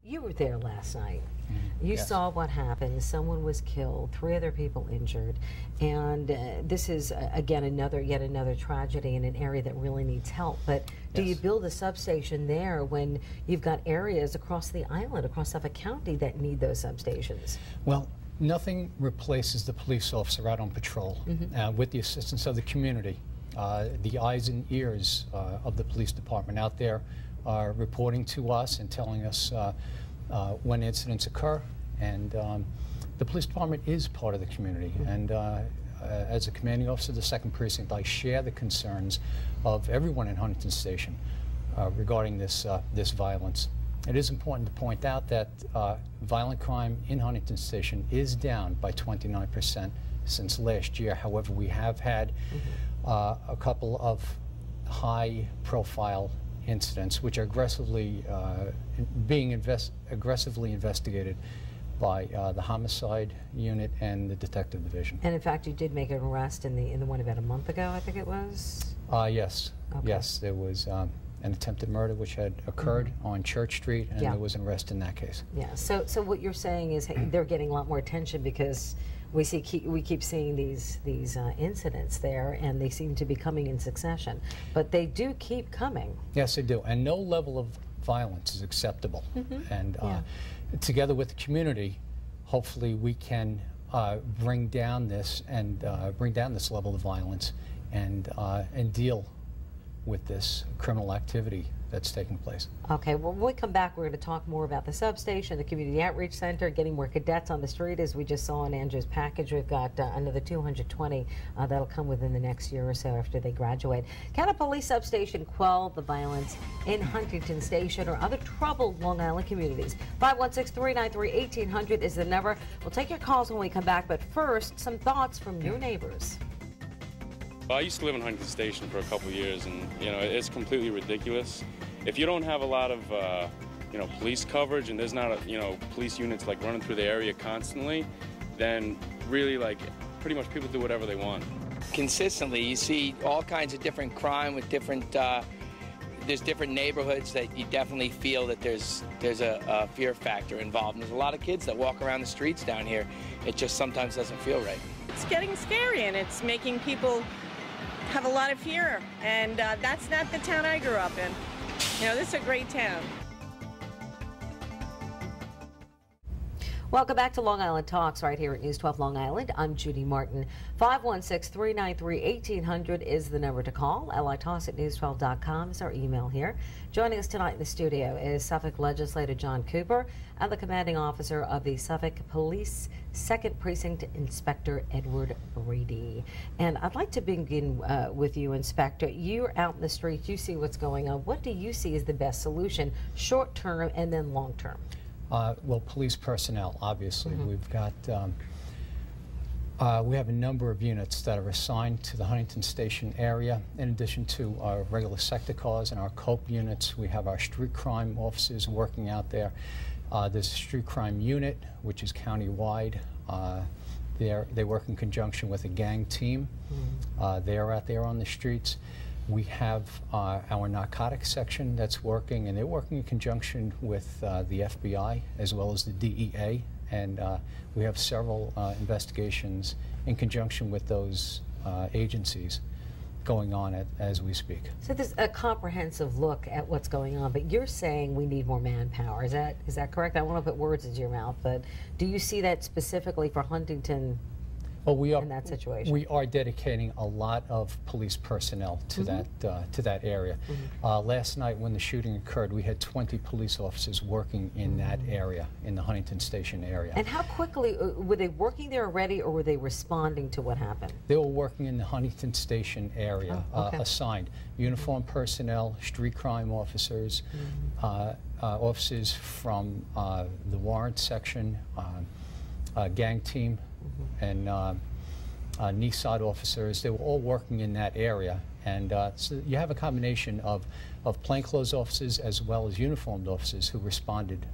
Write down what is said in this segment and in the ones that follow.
You were there last night. You Yes. saw what happened. Someone was killed, 3 other people injured, and this is again yet another tragedy in an area that really needs help. But do you Yes. build a substation there when you've got areas across the island, across Suffolk County, that need those substations? Well, nothing replaces the police officer out on patrol with the assistance of the community. The eyes and ears of the police department out there are reporting to us and telling us when incidents occur, and the police department is part of the community. And as a commanding officer of the 2nd Precinct, I share the concerns of everyone in Huntington Station regarding this violence. It is important to point out that violent crime in Huntington Station is down by 29% since last year. However, we have had a couple of high-profile incidents which are aggressively aggressively investigated by the homicide unit and the detective division. And in fact, you did make an arrest in the one about a month ago, I think it was. Yes, Okay. yes, there was an attempted murder which had occurred on Church Street, and Yeah. there was an arrest in that case. Yeah. So what you're saying is, hey, they're getting a lot more attention because we keep seeing these incidents there, and they seem to be coming in succession. But they do keep coming. Yes, they do, and no level of violence is acceptable. And together with the community, hopefully we can bring down this level of violence and deal with this criminal activity that's taking place. Okay, well, when we come back, we're going to talk more about the substation, the Community Outreach Center, getting more cadets on the street. As we just saw in Andrew's package, we've got another 220 that'll come within the next year or so after they graduate. Can a police substation quell the violence in Huntington Station or other troubled Long Island communities? 516-393-1800 is the number. We'll take your calls when we come back, but first, some thoughts from your neighbors. I used to live in Huntington Station for a couple years, and it's completely ridiculous. If you don't have a lot of police coverage, and there's not police units like running through the area constantly, then really pretty much people do whatever they want. Consistently, you see all kinds of different crime with different. There's different neighborhoods that you definitely feel that there's a fear factor involved. And there's a lot of kids that walk around the streets down here. It just sometimes doesn't feel right. It's getting scary, and it's making people have a lot of fear, and that's not the town I grew up in. This is a great town. Welcome back to Long Island Talks right here at News 12 Long Island. I'm Judy Martin. 516-393-1800 is the number to call. litalks@news12.com is our email here. Joining us tonight in the studio is Suffolk legislator John Cooper and the commanding officer of the Suffolk Police 2nd Precinct, Inspector Edward Brady. And I'd like to begin with you, Inspector. You're out in the streets, you see what's going on. What do you see as the best solution, short term and then long term? Well, police personnel, obviously. We've got, we have a number of units that are assigned to the Huntington Station area. In addition to our regular sector cars and our COPE units, we have our street crime officers working out there. There's a street crime unit, which is county-wide. They work in conjunction with a gang team. They're out there on the streets. We have our narcotics section that's working, and they're working in conjunction with the FBI as well as the DEA, and we have several investigations in conjunction with those agencies going on as we speak. So there's a comprehensive look at what's going on, but you're saying we need more manpower. Is that correct? I don't want to put words into your mouth, but do you see that specifically for Huntington? Well, in that situation, we are dedicating a lot of police personnel to that area. Last night, when the shooting occurred, we had 20 police officers working in that area, in the Huntington Station area. And how quickly were they working there already, or were they responding to what happened? They were working in the Huntington Station area, assigned uniformed personnel, street crime officers, officers from the warrant section, gang team, and NISOD officers. They were all working in that area, and so you have a combination of plainclothes officers as well as uniformed officers who responded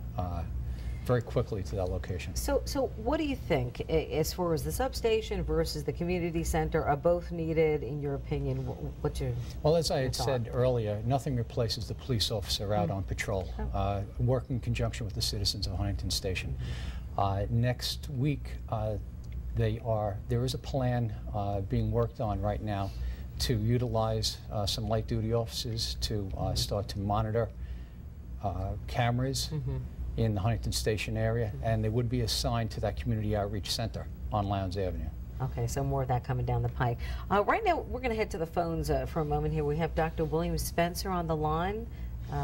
very quickly to that location. So what do you think as far as the substation versus the community center? Are both needed, in your opinion? What's your Well, as I had thought? said earlier, nothing replaces the police officer out on patrol, work in conjunction with the citizens of Huntington Station. Next week, there is a plan being worked on right now to utilize some light duty officers to start to monitor cameras in the Huntington Station area, and they would be assigned to that community outreach center on Lowndes Avenue. Okay, so more of that coming down the pike. Right now, we're going to head to the phones for a moment here. We have Dr. William Spencer on the line,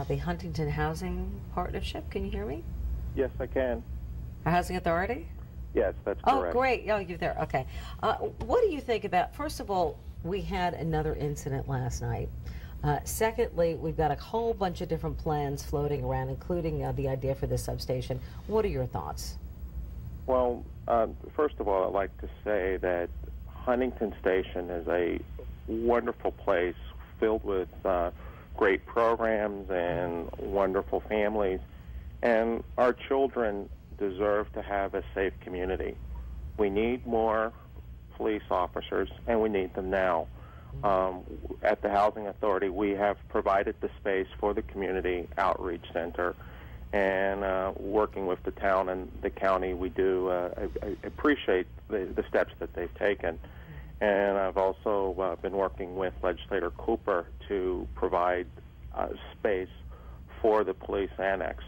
the Huntington Housing Partnership. Can you hear me? Yes, I can. Our Housing Authority? Yes, that's correct. Oh, great. Oh, you're there. Okay. What do you think about, first of all, we had another incident last night. Secondly, we've got a whole bunch of different plans floating around, including the idea for this substation. What are your thoughts? Well, first of all, I'd like to say that Huntington Station is a wonderful place filled with great programs and wonderful families, and our children deserve to have a safe community. We need more police officers, and we need them now. At the Housing Authority, we have provided the space for the Community Outreach Center, and working with the town and the county, we do appreciate the steps that they've taken. And I've also been working with Legislator Cooper to provide space for the police annex.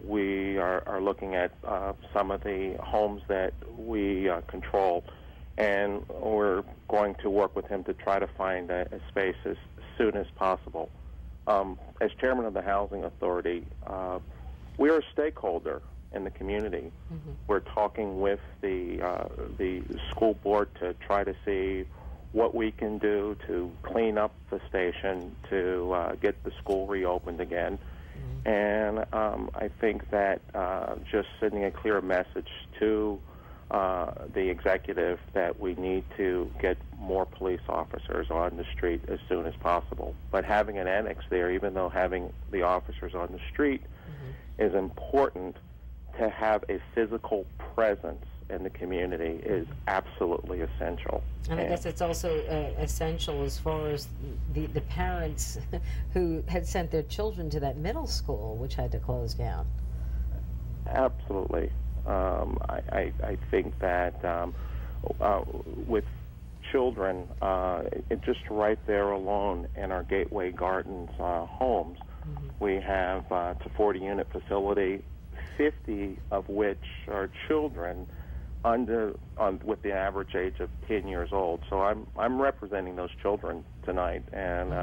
We are looking at some of the homes that we control, and we're going to work with him to try to find a space as soon as possible. As chairman of the Housing Authority, we are a stakeholder in the community. We're talking with the school board to try to see what we can do to clean up the station, to get the school reopened again. And I think that just sending a clear message to the executive that we need to get more police officers on the street as soon as possible. But having an annex there, even though having the officers on the street is important, to have a physical presence in the community is absolutely essential. And I guess it's also essential as far as the parents who had sent their children to that middle school, which had to close down. Absolutely. I think that with children, just right there alone in our Gateway Gardens homes, we have it's a 40-unit facility, 50 of which are children with the average age of 10 years old. So I'm representing those children tonight, and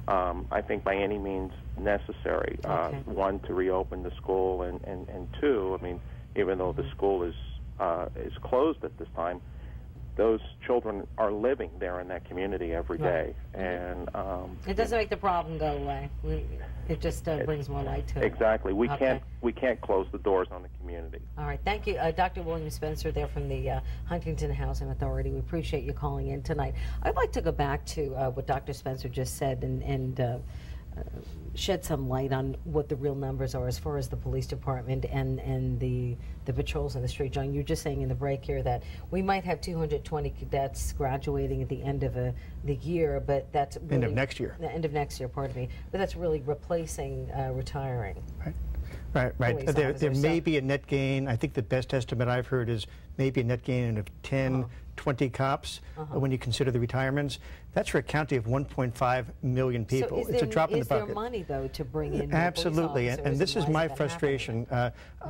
I think by any means necessary, one, to reopen the school, and two, I mean, even though the school is closed at this time, those children are living there in that community every day, and it doesn't make the problem go away. It just brings more light to it. Exactly. We can't close the doors on the community. All right. Thank you, Dr. William Spencer, there from the Huntington Housing Authority. We appreciate you calling in tonight. I'd like to go back to what Dr. Spencer just said and shed some light on what the real numbers are as far as the police department and the patrols in the street. John, you're just saying in the break here that we might have 220 cadets graduating at the end of the year, but that's really, end of next year. The end of next year, pardon me. But that's really replacing retiring. Right. There may be a net gain. I think the best estimate I've heard is maybe a net gain of 10, 20 cops when you consider the retirements. That's for a county of 1.5 million people. So it's a drop in the bucket. Is there money, though, to bring in Absolutely, more police and this is my that frustration.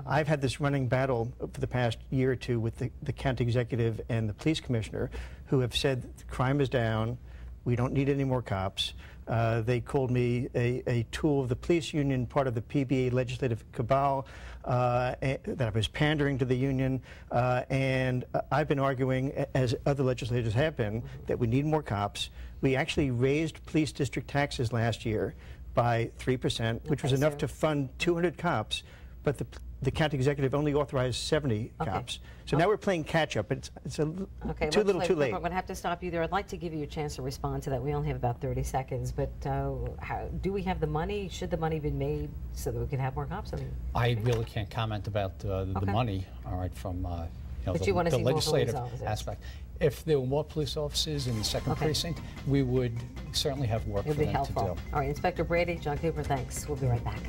I've had this running battle for the past year or two with the county executive and the police commissioner, who have said crime is down, we don't need any more cops. They called me a tool of the police union, part of the PBA legislative cabal, that I was pandering to the union, and I've been arguing, as other legislators have been, that we need more cops. We actually raised police district taxes last year by 3%, which was enough to fund 200 cops, but the county executive only authorized 70 Okay. cops. So now we're playing catch up. It's Okay, too little, too late. I'm going to have to stop you there. I'd like to give you a chance to respond to that. We only have about 30 seconds, but do we have the money? Should the money be made so that we can have more cops? I really can't comment about the money, all right, from But you want to the see more legislative police officers. aspect. If there were more police officers in the second precinct, we would certainly have work It would for be them helpful. to do. All right, Inspector Brady, John Cooper, thanks. We'll be right back.